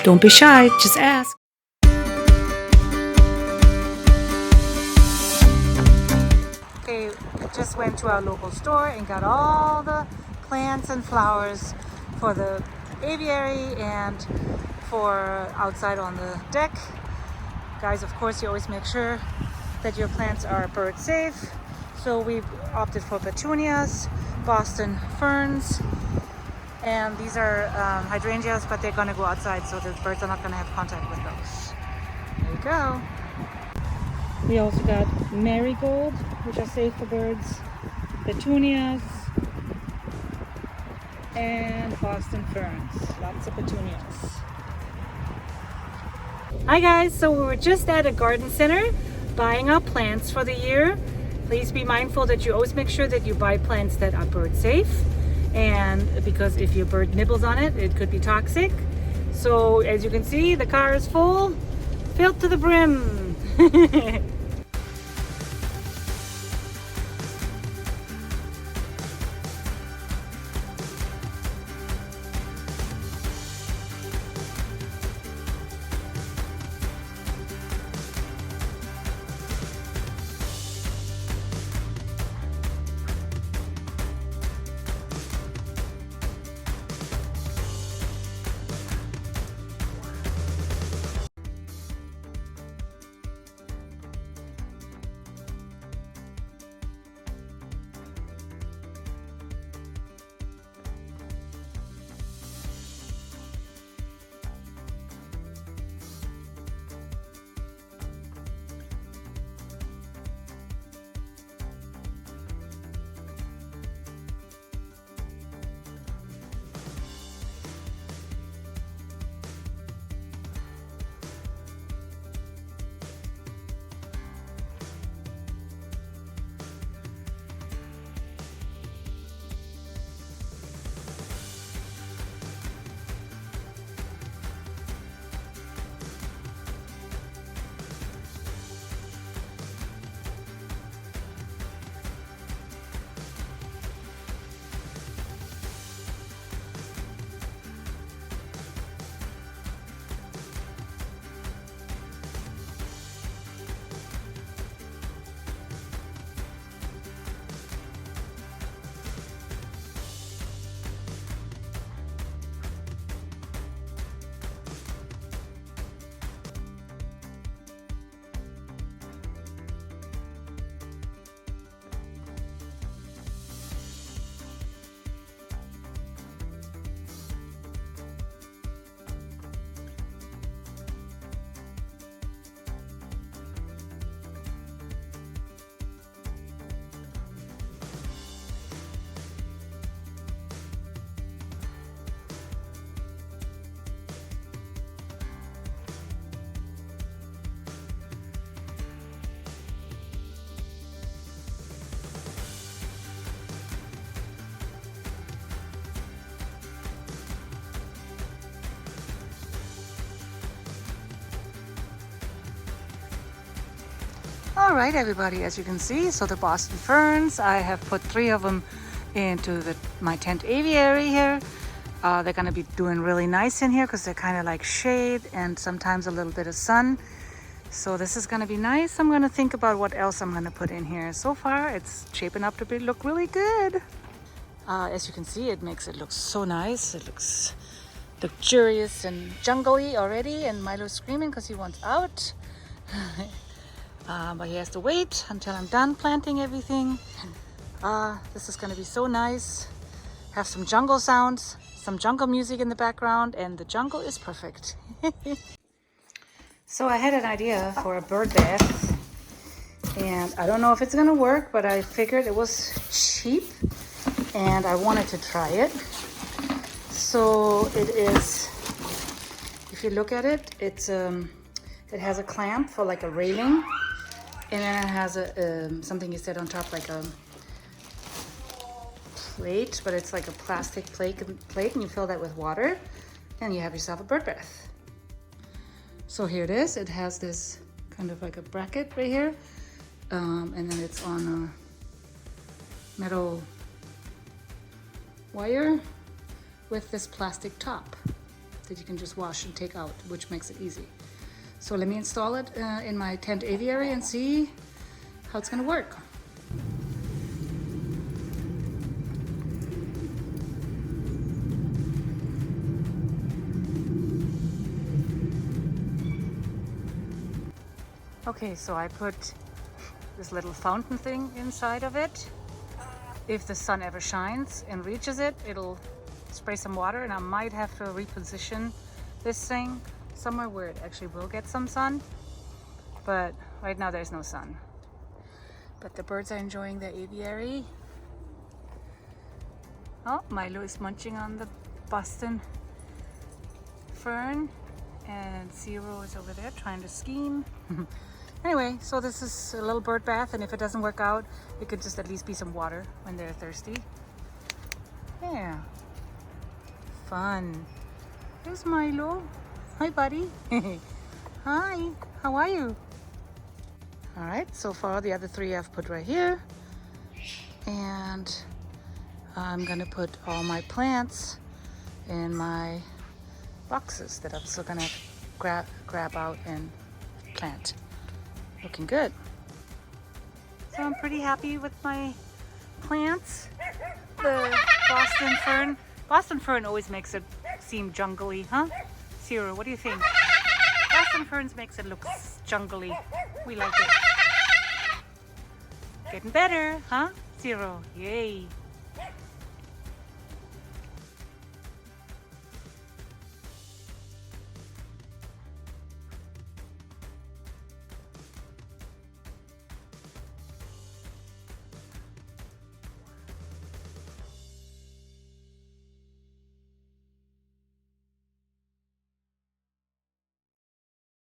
Don't be shy, just ask. Okay, just went to our local store and got all the plants and flowers for the aviary and for outside on the deck. Guys, of course, you always make sure that your plants are bird safe. So we've opted for petunias, Boston ferns, and these are hydrangeas, but they're gonna go outside, so the birds are not gonna have contact with those. There you go. We also got marigold, which are safe for birds, petunias, and Boston ferns. Lots of petunias. Hi guys, so we were just at a garden center buying up plants for the year. Please be mindful that you always make sure that you buy plants that are bird safe, and because if your bird nibbles on it, it could be toxic. So as you can see, the car is full, filled to the brim. All right, everybody, as you can see, so the Boston ferns, I have put 3 of them into my tent aviary here. They're gonna be doing really nice in here because they're kind of like shade and sometimes a little bit of sun. So this is gonna be nice. I'm gonna think about what else I'm gonna put in here. So far, it's shaping up to look really good. As you can see, it makes it look so nice. It looks luxurious and jungly already, and Milo's screaming because he wants out. But he has to wait until I'm done planting everything. This is gonna be so nice. Have some jungle sounds, some jungle music in the background, and the jungle is perfect. So I had an idea for a bird bath, and I don't know if it's gonna work, but I figured it was cheap and I wanted to try it. So it is, if you look at it, it has a clamp for like a railing. And then it has something you set on top, like a plate, but it's like a plastic plate, and you fill that with water, and you have yourself a bird bath. So here it is. It has this kind of like a bracket right here, and then it's on a metal wire with this plastic top that you can just wash and take out, which makes it easy. So let me install it in my tent aviary and see how it's gonna work. Okay, so I put this little fountain thing inside of it. If the sun ever shines and reaches it, it'll spray some water, and I might have to reposition this thing somewhere where it actually will get some sun. But right now there's no sun. But the birds are enjoying the aviary. Oh, Milo is munching on the Boston fern, and Zero is over there trying to scheme. Anyway, so this is a little bird bath, and if it doesn't work out, it could just at least be some water when they're thirsty. Yeah. Fun. There's Milo. Hi, buddy. Hi. How are you? All right, so far the other three I've put right here. And I'm gonna put all my plants in my boxes that I'm still gonna grab out and plant. Looking good. So I'm pretty happy with my plants. The Boston fern. Boston fern always makes it seem jungly, huh? Zero, what do you think? Boston ferns makes it look jungly. We like it. Getting better, huh? Zero, yay.